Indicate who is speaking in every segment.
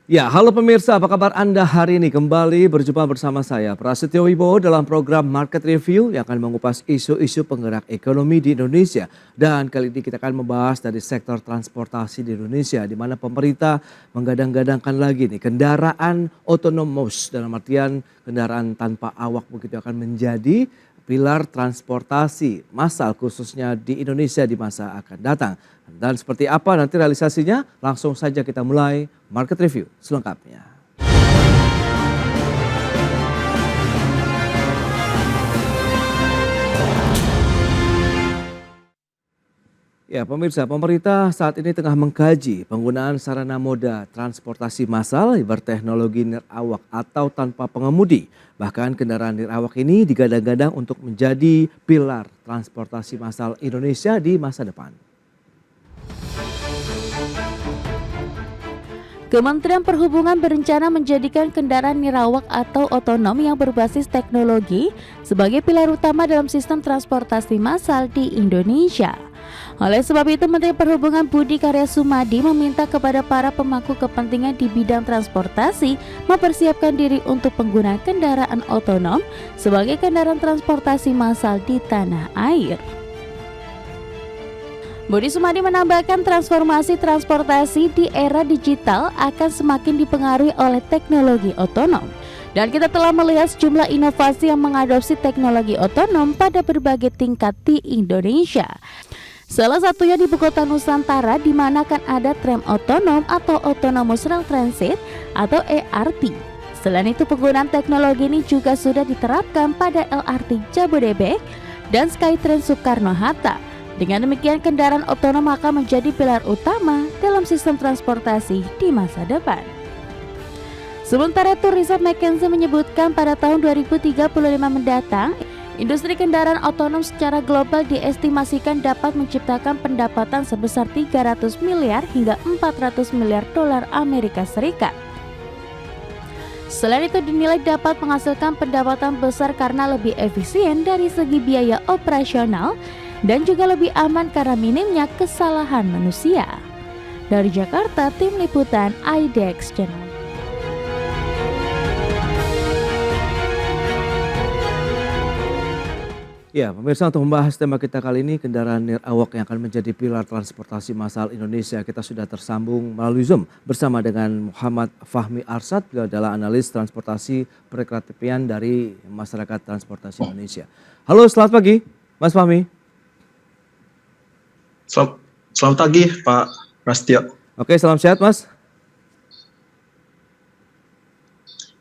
Speaker 1: Ya, halo pemirsa, apa kabar Anda hari ini? Kembali berjumpa bersama saya, Prasetyo Wibowo dalam program Market Review yang akan mengupas isu-isu penggerak ekonomi di Indonesia. Dan kali ini kita akan membahas dari sektor transportasi di Indonesia, di mana pemerintah menggadang-gadangkan lagi nih kendaraan otonomous, dalam artian kendaraan tanpa awak begitu akan menjadi pilar transportasi massal khususnya di Indonesia di masa akan datang. Dan seperti apa nanti realisasinya? Langsung saja kita mulai Market Review selengkapnya. Ya pemirsa, pemerintah saat ini tengah mengkaji penggunaan sarana moda transportasi massal berteknologi nirawak atau tanpa pengemudi. Bahkan kendaraan nirawak ini digadang-gadang untuk menjadi pilar transportasi massal Indonesia di masa depan.
Speaker 2: Kementerian Perhubungan berencana menjadikan kendaraan nirawak atau otonom yang berbasis teknologi sebagai pilar utama dalam sistem transportasi massal di Indonesia. Oleh sebab itu, Menteri Perhubungan Budi Karya Sumadi meminta kepada para pemangku kepentingan di bidang transportasi mempersiapkan diri untuk penggunaan kendaraan otonom sebagai kendaraan transportasi massal di tanah air. Budi Sumadi menambahkan transformasi transportasi di era digital akan semakin dipengaruhi oleh teknologi otonom. Dan kita telah melihat sejumlah inovasi yang mengadopsi teknologi otonom pada berbagai tingkat di Indonesia. Salah satunya di Ibu Kota Nusantara, di mana akan ada tram otonom atau Autonomous Rail Transit atau ERT. Selain itu, penggunaan teknologi ini juga sudah diterapkan pada LRT Jabodebek dan Skytrain Soekarno-Hatta. Dengan demikian, kendaraan otonom akan menjadi pilar utama dalam sistem transportasi di masa depan. Sementara itu, riset McKinsey menyebutkan pada tahun 2035 mendatang, industri kendaraan otonom secara global diestimasikan dapat menciptakan pendapatan sebesar 300 miliar hingga 400 miliar dolar Amerika Serikat. Selain itu, dinilai dapat menghasilkan pendapatan besar karena lebih efisien dari segi biaya operasional dan juga lebih aman karena minimnya kesalahan manusia. Dari Jakarta, Tim Liputan IDX Channel.
Speaker 1: Ya, pemirsa, untuk membahas tema kita kali ini, kendaraan nirawak yang akan menjadi pilar transportasi massal Indonesia, kita sudah tersambung melalui Zoom bersama dengan Muhammad Fahmi Arsad, beliau adalah analis transportasi perekonomian dari Masyarakat Transportasi Indonesia. Halo, selamat pagi, Mas Fahmi.
Speaker 3: Selamat pagi, Pak Prasetyo.
Speaker 1: Oke, salam sehat, Mas.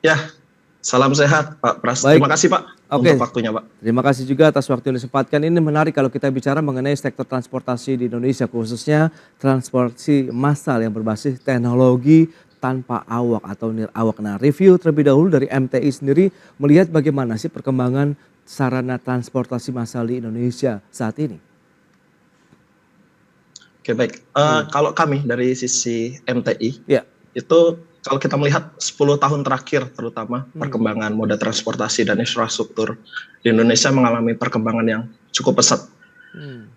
Speaker 3: Ya, salam sehat, Pak Prasetyo.
Speaker 1: Baik.
Speaker 3: Terima kasih, Pak, untuk waktunya, Pak.
Speaker 1: Terima kasih juga atas waktu yang disempatkan. Ini menarik kalau kita bicara mengenai sektor transportasi di Indonesia, khususnya transportasi massal yang berbasis teknologi tanpa awak atau nirawak. Nah, review terlebih dahulu dari MTI sendiri melihat bagaimana sih perkembangan sarana transportasi massal di Indonesia saat ini.
Speaker 3: Oke, baik. Kalau kami dari sisi MTI,
Speaker 1: Ya.
Speaker 3: itu kalau kita melihat 10 tahun terakhir terutama perkembangan moda transportasi dan infrastruktur di Indonesia mengalami perkembangan yang cukup pesat.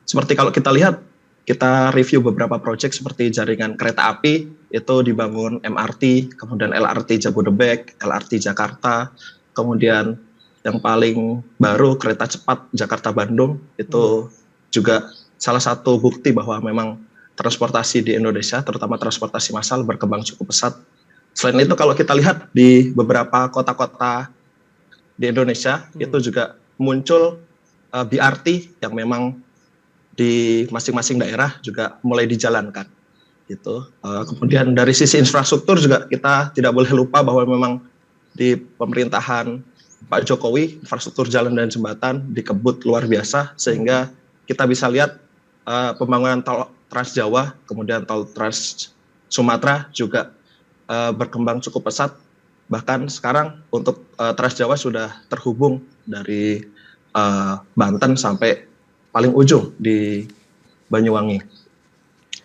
Speaker 3: Seperti kalau kita lihat, kita review beberapa proyek seperti jaringan kereta api, itu dibangun MRT, kemudian LRT Jabodebek, LRT Jakarta, kemudian yang paling baru kereta cepat Jakarta-Bandung, itu juga salah satu bukti bahwa memang transportasi di Indonesia, terutama transportasi massal, berkembang cukup pesat. Selain itu, kalau kita lihat di beberapa kota-kota di Indonesia, itu juga muncul BRT yang memang di masing-masing daerah juga mulai dijalankan. Gitu. Kemudian dari sisi infrastruktur juga kita tidak boleh lupa bahwa memang di pemerintahan Pak Jokowi, infrastruktur jalan dan jembatan dikebut luar biasa, sehingga kita bisa lihat pembangunan tol Trans Jawa, kemudian tol Trans Sumatera juga berkembang cukup pesat. Bahkan sekarang untuk Trans Jawa sudah terhubung dari Banten sampai paling ujung di Banyuwangi.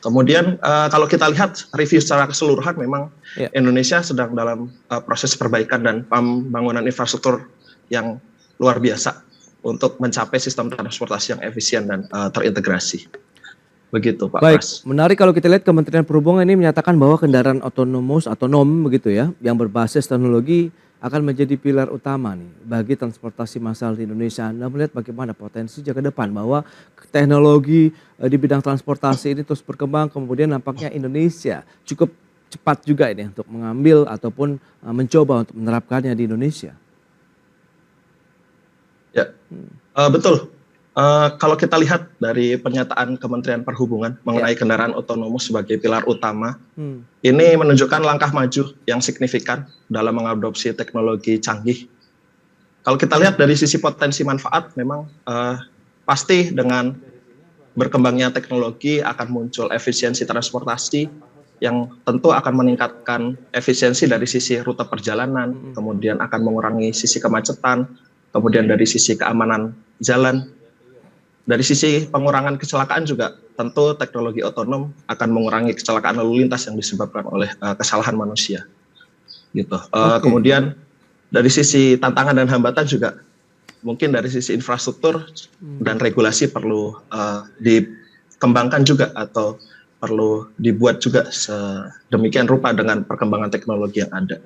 Speaker 3: Kemudian kalau kita lihat review secara keseluruhan, memang Indonesia sedang dalam proses perbaikan dan pembangunan infrastruktur yang luar biasa untuk mencapai sistem transportasi yang efisien dan terintegrasi. Begitu Pak
Speaker 1: Baik,
Speaker 3: Pras.
Speaker 1: menarik kalau kita lihat Kementerian Perhubungan ini menyatakan bahwa kendaraan otonom begitu ya, yang berbasis teknologi akan menjadi pilar utama nih bagi transportasi massal di Indonesia. Anda melihat bagaimana potensi ke depan bahwa teknologi di bidang transportasi ini terus berkembang, kemudian nampaknya Indonesia cukup cepat juga ini untuk mengambil ataupun mencoba untuk menerapkannya di Indonesia.
Speaker 3: Ya, betul. Kalau kita lihat dari pernyataan Kementerian Perhubungan mengenai kendaraan otonom sebagai pilar utama, ini menunjukkan langkah maju yang signifikan dalam mengadopsi teknologi canggih. Kalau kita lihat dari sisi potensi manfaat, memang pasti dengan berkembangnya teknologi akan muncul efisiensi transportasi yang tentu akan meningkatkan efisiensi dari sisi rute perjalanan, kemudian akan mengurangi sisi kemacetan, kemudian dari sisi keamanan jalan. Dari sisi pengurangan kecelakaan juga tentu teknologi otonom akan mengurangi kecelakaan lalu lintas yang disebabkan oleh kesalahan manusia. Gitu. Kemudian dari sisi tantangan dan hambatan juga mungkin dari sisi infrastruktur dan regulasi perlu dikembangkan juga atau perlu dibuat juga sedemikian rupa dengan perkembangan teknologi yang ada.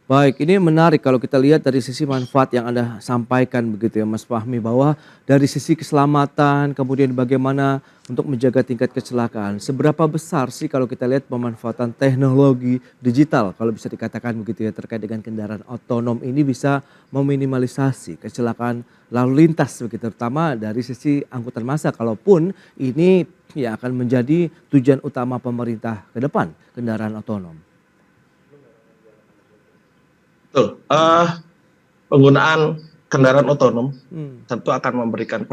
Speaker 1: Baik, ini menarik kalau kita lihat dari sisi manfaat yang Anda sampaikan begitu ya Mas Fahmi, bahwa dari sisi keselamatan kemudian bagaimana untuk menjaga tingkat kecelakaan. Seberapa besar sih kalau kita lihat pemanfaatan teknologi digital kalau bisa dikatakan begitu ya terkait dengan kendaraan otonom ini bisa meminimalisasi kecelakaan lalu lintas begitu, terutama dari sisi angkutan massa, kalaupun ini ya akan menjadi tujuan utama pemerintah ke depan, kendaraan otonom.
Speaker 3: Betul. Penggunaan kendaraan otonom tentu akan memberikan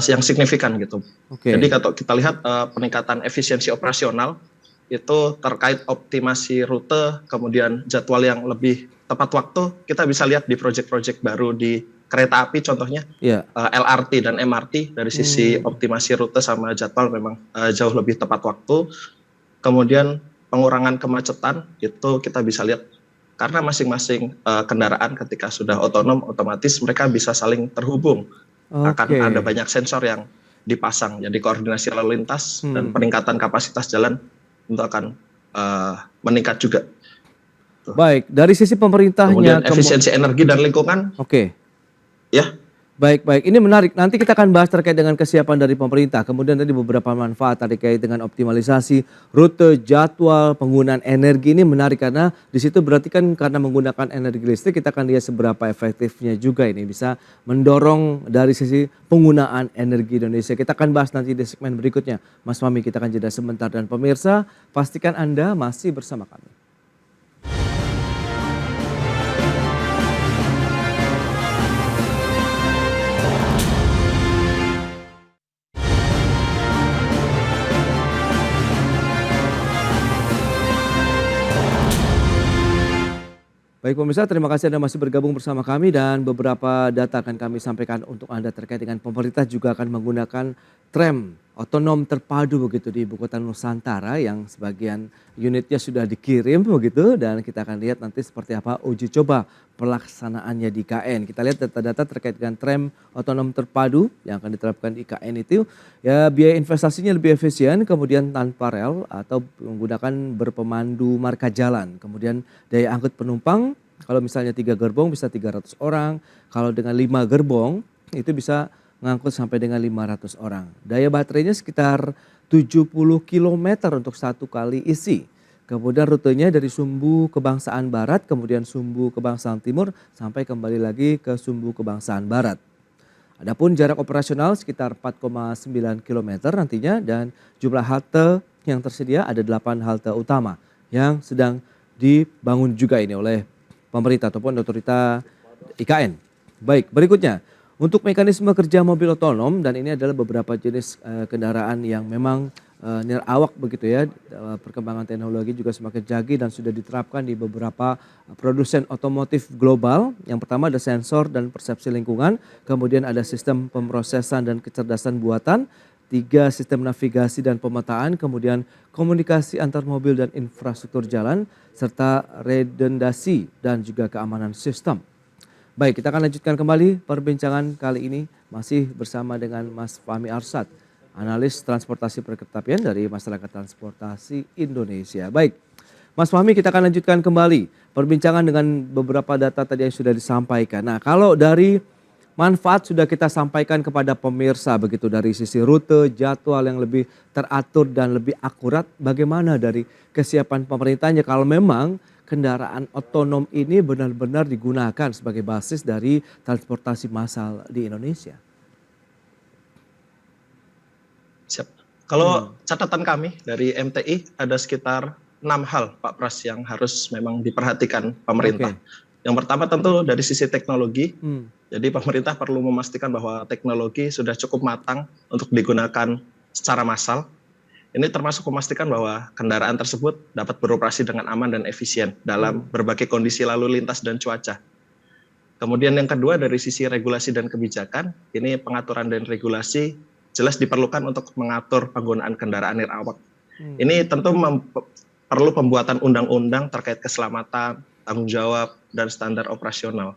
Speaker 3: yang signifikan gitu. Jadi kalau kita lihat peningkatan efisiensi operasional itu terkait optimasi rute, kemudian jadwal yang lebih tepat waktu, kita bisa lihat di proyek-proyek baru di kereta api contohnya, LRT dan MRT dari sisi optimasi rute sama jadwal memang jauh lebih tepat waktu. Kemudian pengurangan kemacetan itu kita bisa lihat karena masing-masing kendaraan ketika sudah otonom otomatis mereka bisa saling terhubung. Akan ada banyak sensor yang dipasang, jadi koordinasi lalu lintas dan peningkatan kapasitas jalan itu akan meningkat juga.
Speaker 1: Baik, dari sisi pemerintahnya.
Speaker 3: Kemudian efisiensi energi dan lingkungan. Ya.
Speaker 1: Baik, ini menarik. Nanti kita akan bahas terkait dengan kesiapan dari pemerintah. Kemudian tadi beberapa manfaat terkait dengan optimalisasi rute, jadwal, penggunaan energi ini menarik karena di situ berarti kan karena menggunakan energi listrik kita akan lihat seberapa efektifnya juga ini bisa mendorong dari sisi penggunaan energi Indonesia. Kita akan bahas nanti di segmen berikutnya. Mas Fahmi, kita akan jeda sebentar dan pemirsa pastikan Anda masih bersama kami. Baik pemirsa, terima kasih Anda masih bergabung bersama kami dan beberapa data akan kami sampaikan untuk Anda terkait dengan pemerintah juga akan menggunakan tram otonom terpadu begitu di Ibu Kota Nusantara yang sebagian unitnya sudah dikirim begitu dan kita akan lihat nanti seperti apa uji coba pelaksanaannya di IKN. Kita lihat data-data terkait dengan tram otonom terpadu yang akan diterapkan di IKN itu ya biaya investasinya lebih efisien, kemudian tanpa rel atau menggunakan berpemandu marka jalan. Kemudian daya angkut penumpang kalau misalnya 3 gerbong bisa 300 orang, kalau dengan 5 gerbong itu bisa mengangkut sampai dengan 500 orang. Daya baterainya sekitar 70 km untuk satu kali isi. Kemudian rutenya dari Sumbu Kebangsaan Barat, kemudian Sumbu Kebangsaan Timur, sampai kembali lagi ke Sumbu Kebangsaan Barat. Adapun jarak operasional sekitar 4,9 km nantinya dan jumlah halte yang tersedia ada 8 halte utama yang sedang dibangun juga ini oleh pemerintah ataupun otorita IKN. Baik, berikutnya. Untuk mekanisme kerja mobil otonom dan ini adalah beberapa jenis kendaraan yang memang nirawak begitu ya. Perkembangan teknologi juga semakin canggih dan sudah diterapkan di beberapa produsen otomotif global. Yang pertama ada sensor dan persepsi lingkungan, kemudian ada sistem pemrosesan dan kecerdasan buatan, 3 sistem navigasi dan pemetaan, kemudian komunikasi antar mobil dan infrastruktur jalan, serta redundasi dan juga keamanan sistem. Baik, kita akan lanjutkan kembali perbincangan kali ini masih bersama dengan Mas Fahmi Arsyad analis transportasi perkeretaapian dari Masyarakat Transportasi Indonesia. Baik, Mas Fahmi, kita akan lanjutkan kembali perbincangan dengan beberapa data tadi yang sudah disampaikan. Nah, kalau dari manfaat sudah kita sampaikan kepada pemirsa begitu dari sisi rute, jadwal yang lebih teratur dan lebih akurat, bagaimana dari kesiapan pemerintahnya kalau memang kendaraan otonom ini benar-benar digunakan sebagai basis dari transportasi massal di Indonesia?
Speaker 3: Siap. Kalau catatan kami dari MTI ada sekitar 6 hal Pak Pras yang harus memang diperhatikan pemerintah. Yang pertama tentu dari sisi teknologi. Jadi pemerintah perlu memastikan bahwa teknologi sudah cukup matang untuk digunakan secara massal. Ini termasuk memastikan bahwa kendaraan tersebut dapat beroperasi dengan aman dan efisien dalam berbagai kondisi lalu lintas dan cuaca. Kemudian yang kedua dari sisi regulasi dan kebijakan, ini pengaturan dan regulasi jelas diperlukan untuk mengatur penggunaan kendaraan nirawak. Ini tentu perlu pembuatan undang-undang terkait keselamatan, tanggung jawab, dan standar operasional.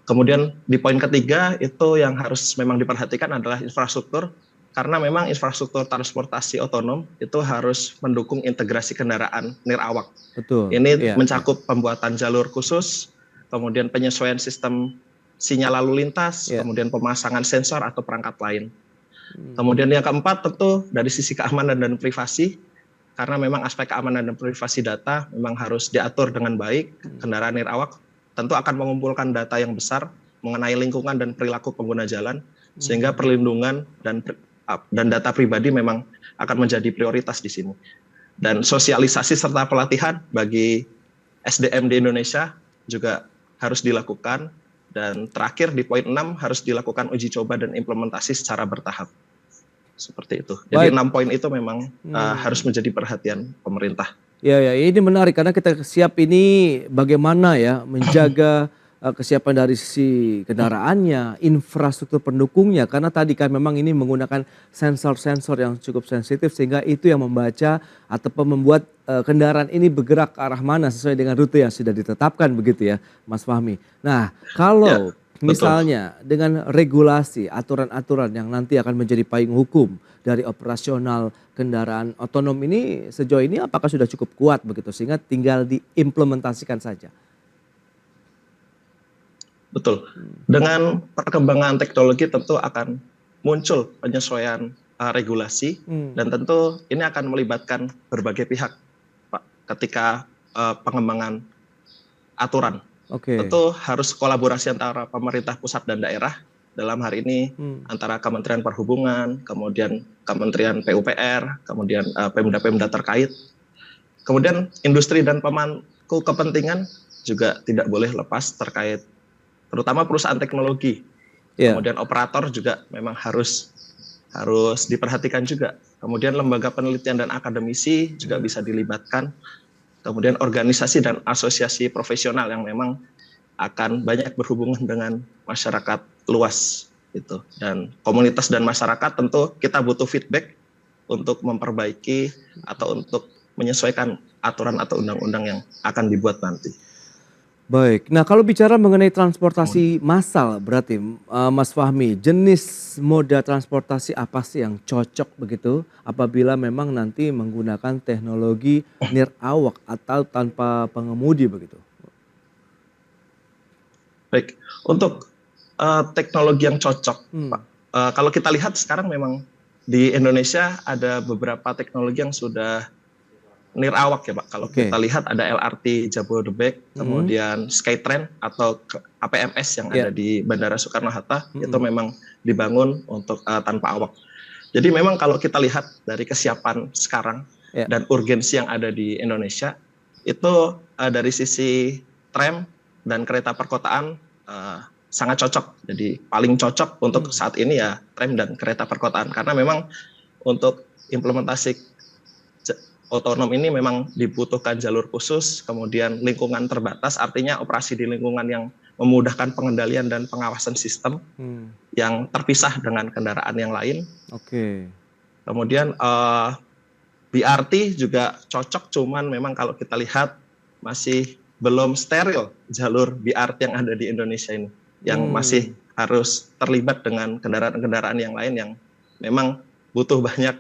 Speaker 3: Kemudian di poin ketiga itu yang harus memang diperhatikan adalah infrastruktur, karena memang infrastruktur transportasi otonom itu harus mendukung integrasi kendaraan nirawak.
Speaker 1: Betul.
Speaker 3: Ini mencakup pembuatan jalur khusus, kemudian penyesuaian sistem sinyal lalu lintas, kemudian pemasangan sensor atau perangkat lain. Kemudian yang keempat tentu dari sisi keamanan dan privasi, karena memang aspek keamanan dan privasi data memang harus diatur dengan baik. Kendaraan nirawak tentu akan mengumpulkan data yang besar mengenai lingkungan dan perilaku pengguna jalan, sehingga perlindungan dan data pribadi memang akan menjadi prioritas di sini. Dan sosialisasi serta pelatihan bagi SDM di Indonesia juga harus dilakukan. Dan terakhir di poin 6 harus dilakukan uji coba dan implementasi secara bertahap. Seperti itu. Jadi 6 poin itu memang harus menjadi perhatian pemerintah.
Speaker 1: Ya, ini menarik karena kita siap ini bagaimana ya menjaga kesiapan dari sisi kendaraannya, infrastruktur pendukungnya, karena tadi kan memang ini menggunakan sensor-sensor yang cukup sensitif sehingga itu yang membaca ataupun membuat kendaraan ini bergerak ke arah mana sesuai dengan rute yang sudah ditetapkan begitu ya Mas Fahmi. Nah kalau misalnya dengan regulasi, aturan-aturan yang nanti akan menjadi payung hukum dari operasional kendaraan otonom ini sejauh ini apakah sudah cukup kuat begitu sehingga tinggal diimplementasikan saja?
Speaker 3: Betul. Dengan perkembangan teknologi tentu akan muncul penyesuaian regulasi dan tentu ini akan melibatkan berbagai pihak, Pak, ketika pengembangan aturan. Tentu harus kolaborasi antara pemerintah pusat dan daerah. Dalam hari ini antara Kementerian Perhubungan, kemudian Kementerian PUPR, kemudian Pemda-Pemda terkait. Kemudian industri dan pemangku kepentingan juga tidak boleh lepas terkait terutama perusahaan teknologi, kemudian operator juga memang harus diperhatikan juga. Kemudian lembaga penelitian dan akademisi juga bisa dilibatkan. Kemudian organisasi dan asosiasi profesional yang memang akan banyak berhubungan dengan masyarakat luas itu. Dan komunitas dan masyarakat tentu kita butuh feedback untuk memperbaiki atau untuk menyesuaikan aturan atau undang-undang yang akan dibuat nanti.
Speaker 1: Baik, nah kalau bicara mengenai transportasi massal berarti Mas Fahmi, jenis moda transportasi apa sih yang cocok begitu apabila memang nanti menggunakan teknologi nirawak atau tanpa pengemudi begitu?
Speaker 3: Baik, untuk teknologi yang cocok, Pak. Kalau kita lihat sekarang memang di Indonesia ada beberapa teknologi yang sudah nirawak ya Pak. Kalau kita lihat ada LRT Jabodebek, kemudian Skytrain atau APMS yang ada di Bandara Soekarno-Hatta itu memang dibangun untuk tanpa awak. Jadi memang kalau kita lihat dari kesiapan sekarang dan urgensi yang ada di Indonesia itu dari sisi tram dan kereta perkotaan sangat cocok. Jadi paling cocok untuk saat ini ya tram dan kereta perkotaan karena memang untuk implementasi otonom ini memang dibutuhkan jalur khusus, kemudian lingkungan terbatas, artinya operasi di lingkungan yang memudahkan pengendalian dan pengawasan sistem yang terpisah dengan kendaraan yang lain. Kemudian BRT juga cocok, cuman memang kalau kita lihat masih belum steril jalur BRT yang ada di Indonesia ini, yang masih harus terlibat dengan kendaraan-kendaraan yang lain yang memang butuh banyak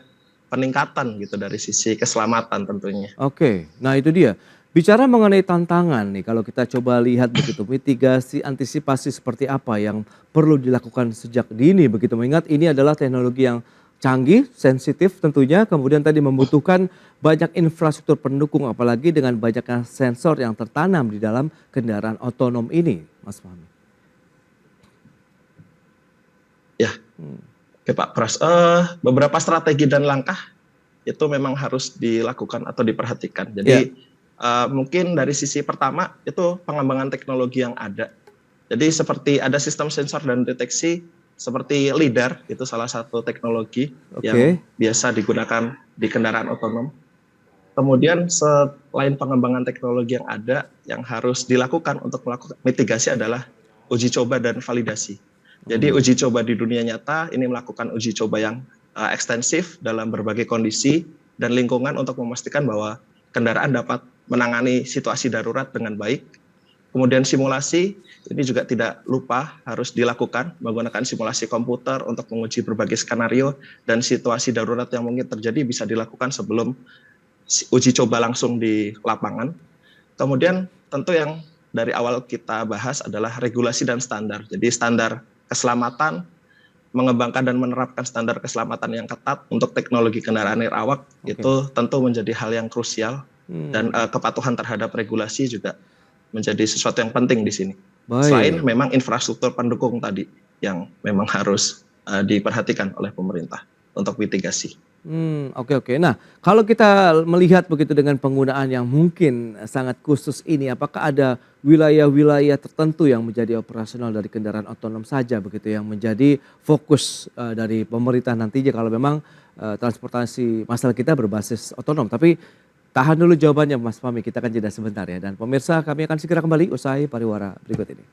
Speaker 3: peningkatan gitu dari sisi keselamatan tentunya.
Speaker 1: Oke, nah itu dia. Bicara mengenai tantangan nih, kalau kita coba lihat begitu, mitigasi, antisipasi seperti apa yang perlu dilakukan sejak dini begitu. Mengingat ini adalah teknologi yang canggih, sensitif tentunya, kemudian tadi membutuhkan banyak infrastruktur pendukung, apalagi dengan banyaknya sensor yang tertanam di dalam kendaraan otonom ini, Mas Fahmi.
Speaker 3: Ya, oke Pak Pras. Beberapa strategi dan langkah itu memang harus dilakukan atau diperhatikan. Jadi mungkin dari sisi pertama itu pengembangan teknologi yang ada. Jadi seperti ada sistem sensor dan deteksi seperti LiDAR, itu salah satu teknologi yang biasa digunakan di kendaraan otonom. Kemudian selain pengembangan teknologi yang ada, yang harus dilakukan untuk melakukan mitigasi adalah uji coba dan validasi. Jadi uji coba di dunia nyata ini melakukan uji coba yang ekstensif dalam berbagai kondisi dan lingkungan untuk memastikan bahwa kendaraan dapat menangani situasi darurat dengan baik. Kemudian simulasi ini juga tidak lupa harus dilakukan menggunakan simulasi komputer untuk menguji berbagai skenario dan situasi darurat yang mungkin terjadi bisa dilakukan sebelum uji coba langsung di lapangan. Kemudian tentu yang dari awal kita bahas adalah regulasi dan standar. Jadi standar keselamatan, mengembangkan dan menerapkan standar keselamatan yang ketat untuk teknologi kendaraan nirawak itu tentu menjadi hal yang krusial. Dan kepatuhan terhadap regulasi juga menjadi sesuatu yang penting di sini. Selain memang infrastruktur pendukung tadi yang memang harus diperhatikan oleh pemerintah untuk mitigasi.
Speaker 1: Oke. Nah, kalau kita melihat begitu dengan penggunaan yang mungkin sangat khusus ini, apakah ada wilayah-wilayah tertentu yang menjadi operasional dari kendaraan otonom saja begitu yang menjadi fokus dari pemerintah nantinya kalau memang transportasi massal kita berbasis otonom? Tapi tahan dulu jawabannya Mas Fahmi, kita akan jeda sebentar ya. Dan pemirsa, kami akan segera kembali usai pariwara berikut ini.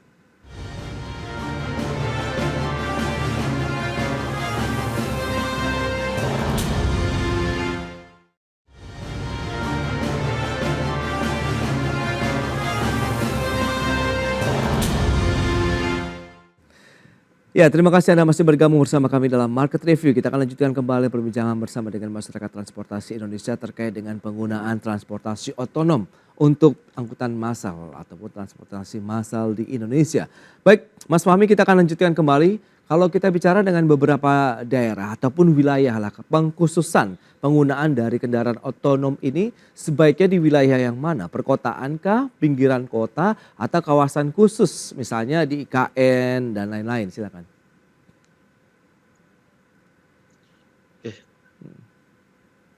Speaker 1: Ya, terima kasih Anda masih bergabung bersama kami dalam Market Review. Kita akan lanjutkan kembali perbincangan bersama dengan masyarakat transportasi Indonesia terkait dengan penggunaan transportasi otonom untuk angkutan massal ataupun transportasi massal di Indonesia. Baik, Mas Fahmi, kita akan lanjutkan kembali. Kalau kita bicara dengan beberapa daerah ataupun wilayah lah, pengkhususan penggunaan dari kendaraan otonom ini sebaiknya di wilayah yang mana? Perkotaankah, pinggiran kota, atau kawasan khusus misalnya di IKN dan lain-lain? Silakan.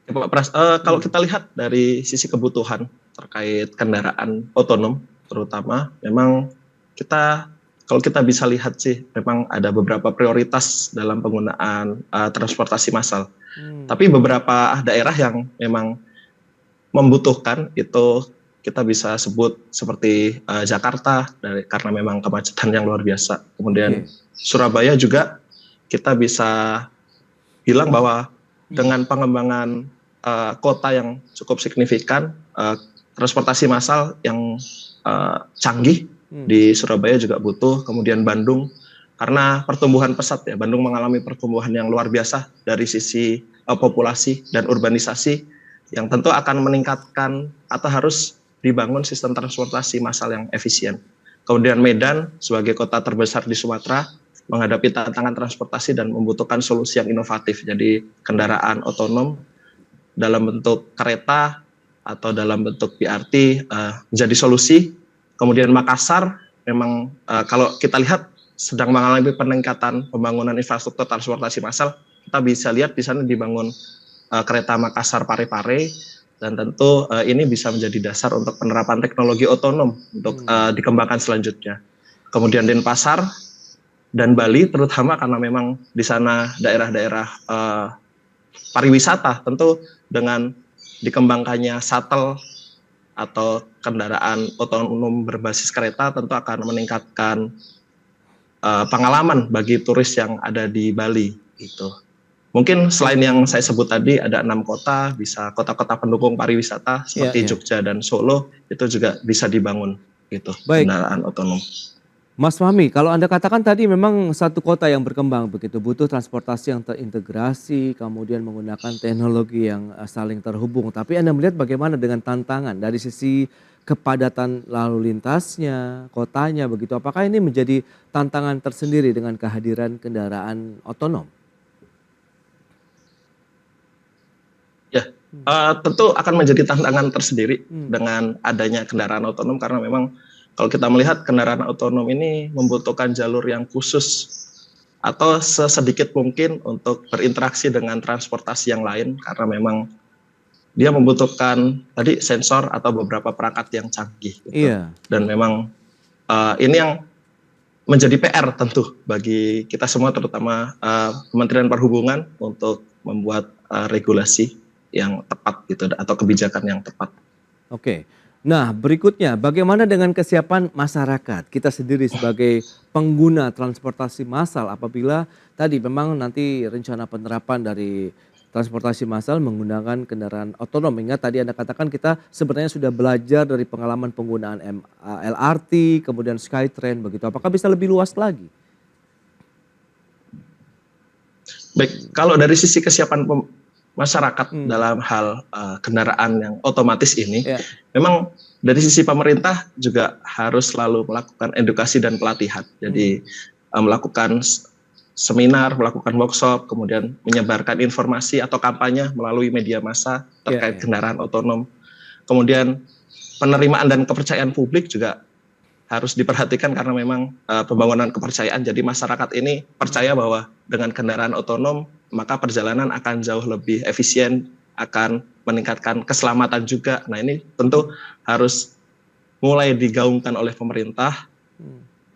Speaker 3: Oke, Pak Pras, kalau kita lihat dari sisi kebutuhan terkait kendaraan otonom terutama, memang kalau kita bisa lihat sih memang ada beberapa prioritas dalam penggunaan transportasi massal. Tapi beberapa daerah yang memang membutuhkan itu kita bisa sebut seperti Jakarta karena memang kemacetan yang luar biasa. Kemudian Surabaya juga kita bisa bilang bahwa dengan pengembangan kota yang cukup signifikan, transportasi massal yang canggih di Surabaya juga butuh. Kemudian Bandung, karena pertumbuhan pesat ya, Bandung mengalami pertumbuhan yang luar biasa dari sisi populasi dan urbanisasi yang tentu akan meningkatkan atau harus dibangun sistem transportasi massal yang efisien. Kemudian Medan sebagai kota terbesar di Sumatera menghadapi tantangan transportasi dan membutuhkan solusi yang inovatif. Jadi kendaraan otonom dalam bentuk kereta atau dalam bentuk BRT menjadi solusi. Kemudian Makassar memang kalau kita lihat sedang mengalami peningkatan pembangunan infrastruktur transportasi massal. Kita bisa lihat di sana dibangun kereta Makassar Parepare, dan tentu ini bisa menjadi dasar untuk penerapan teknologi otonom untuk dikembangkan selanjutnya. Kemudian Denpasar dan Bali terutama karena memang di sana daerah-daerah pariwisata, tentu dengan dikembangkannya shuttle atau kendaraan otonom berbasis kereta tentu akan meningkatkan pengalaman bagi turis yang ada di Bali gitu. Mungkin selain yang saya sebut tadi ada 6 kota, bisa kota-kota pendukung pariwisata seperti Jogja dan Solo itu juga bisa dibangun gitu, kendaraan otonom.
Speaker 1: Mas Fahmi, kalau Anda katakan tadi memang satu kota yang berkembang begitu, butuh transportasi yang terintegrasi, kemudian menggunakan teknologi yang saling terhubung. Tapi Anda melihat bagaimana dengan tantangan dari sisi kepadatan lalu lintasnya, kotanya begitu. Apakah ini menjadi tantangan tersendiri dengan kehadiran kendaraan otonom?
Speaker 3: Ya, tentu akan menjadi tantangan tersendiri dengan adanya kendaraan otonom karena memang kalau kita melihat kendaraan otonom ini membutuhkan jalur yang khusus atau sesedikit mungkin untuk berinteraksi dengan transportasi yang lain karena memang dia membutuhkan tadi sensor atau beberapa perangkat yang canggih gitu.
Speaker 1: Iya.
Speaker 3: Dan memang ini yang menjadi PR tentu bagi kita semua terutama Kementerian Perhubungan untuk membuat regulasi yang tepat gitu atau kebijakan yang tepat.
Speaker 1: Oke. Nah, berikutnya bagaimana dengan kesiapan masyarakat? Kita sendiri sebagai pengguna transportasi massal apabila tadi memang nanti rencana penerapan dari transportasi massal menggunakan kendaraan otonom. Ingat tadi Anda katakan kita sebenarnya sudah belajar dari pengalaman penggunaan LRT, kemudian Skytrain begitu. Apakah bisa lebih luas lagi?
Speaker 3: Baik, kalau dari sisi kesiapan masyarakat dalam hal kendaraan yang otomatis ini, memang dari sisi pemerintah juga harus selalu melakukan edukasi dan pelatihan. Jadi melakukan seminar, melakukan workshop, kemudian menyebarkan informasi atau kampanye melalui media massa terkait kendaraan otonom. Kemudian penerimaan dan kepercayaan publik juga harus diperhatikan karena memang pembangunan kepercayaan. Jadi masyarakat ini percaya bahwa dengan kendaraan otonom maka perjalanan akan jauh lebih efisien, akan meningkatkan keselamatan juga. Nah ini tentu harus mulai digaungkan oleh pemerintah.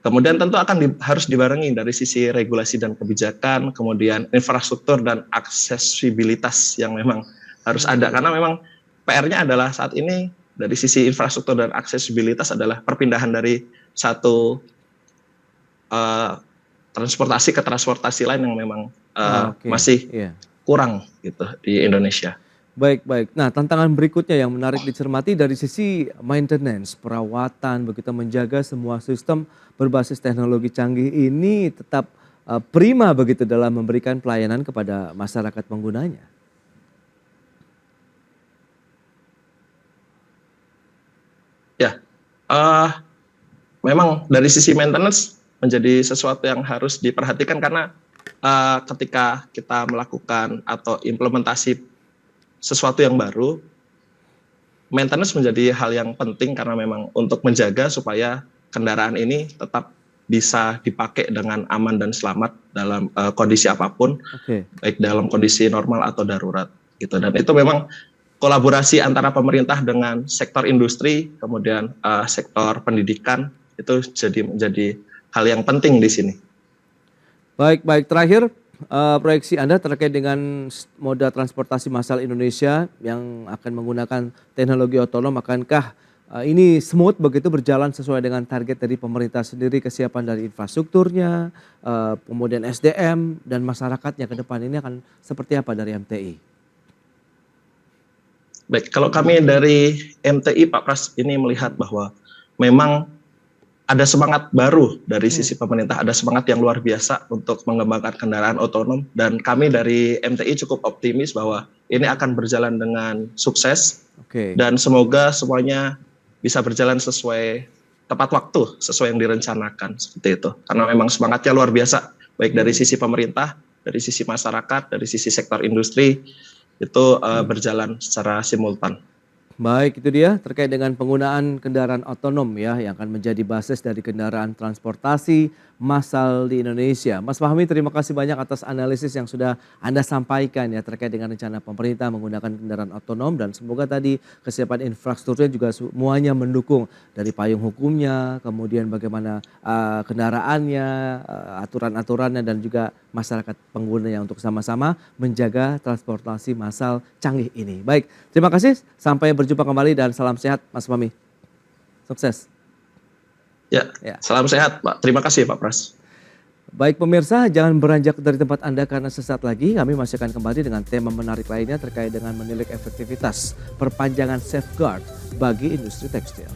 Speaker 3: Kemudian tentu akan harus dibarengi dari sisi regulasi dan kebijakan, kemudian infrastruktur dan aksesibilitas yang memang harus ada. Karena memang PR-nya adalah saat ini dari sisi infrastruktur dan aksesibilitas adalah perpindahan dari satu transportasi ke transportasi lain yang memang masih kurang gitu di Indonesia.
Speaker 1: Baik. Nah, tantangan berikutnya yang menarik dicermati dari sisi maintenance, perawatan, begitu menjaga semua sistem berbasis teknologi canggih ini tetap prima begitu dalam memberikan pelayanan kepada masyarakat penggunanya.
Speaker 3: Ya, memang dari sisi maintenance menjadi sesuatu yang harus diperhatikan karena ketika kita melakukan atau implementasi sesuatu yang baru, maintenance menjadi hal yang penting karena memang untuk menjaga supaya kendaraan ini tetap bisa dipakai dengan aman dan selamat dalam kondisi apapun, baik dalam kondisi normal atau darurat gitu. Dan itu memang kolaborasi antara pemerintah dengan sektor industri, kemudian sektor pendidikan itu menjadi hal yang penting di sini.
Speaker 1: Baik. Terakhir, proyeksi Anda terkait dengan moda transportasi massal Indonesia yang akan menggunakan teknologi otonom, akankah ini smooth begitu berjalan sesuai dengan target dari pemerintah sendiri, kesiapan dari infrastrukturnya, kemudian SDM dan masyarakatnya ke depan ini akan seperti apa dari MTI?
Speaker 3: Baik, kalau kami dari MTI Pak Pras ini melihat bahwa memang ada semangat baru dari sisi pemerintah, ada semangat yang luar biasa untuk mengembangkan kendaraan otonom dan kami dari MTI cukup optimis bahwa ini akan berjalan dengan sukses dan semoga semuanya bisa berjalan sesuai tepat waktu, sesuai yang direncanakan seperti itu. Karena memang semangatnya luar biasa, baik dari sisi pemerintah, dari sisi masyarakat, dari sisi sektor industri itu berjalan secara simultan.
Speaker 1: Baik, itu dia terkait dengan penggunaan kendaraan otonom ya yang akan menjadi basis dari kendaraan transportasi massal di Indonesia. Mas Fahmi, terima kasih banyak atas analisis yang sudah Anda sampaikan ya terkait dengan rencana pemerintah menggunakan kendaraan otonom dan semoga tadi kesiapan infrastrukturnya juga semuanya mendukung dari payung hukumnya, kemudian bagaimana kendaraannya, aturan-aturannya dan juga masyarakat penggunanya untuk sama-sama menjaga transportasi massal canggih ini. Baik, terima kasih. Sampai berjumpa kembali dan salam sehat Mas Fahmi. Sukses.
Speaker 3: Ya, salam sehat Pak. Terima kasih Pak Pras.
Speaker 1: Baik pemirsa, jangan beranjak dari tempat Anda karena sesaat lagi kami masih akan kembali dengan tema menarik lainnya terkait dengan menilik efektivitas perpanjangan safeguard bagi industri tekstil.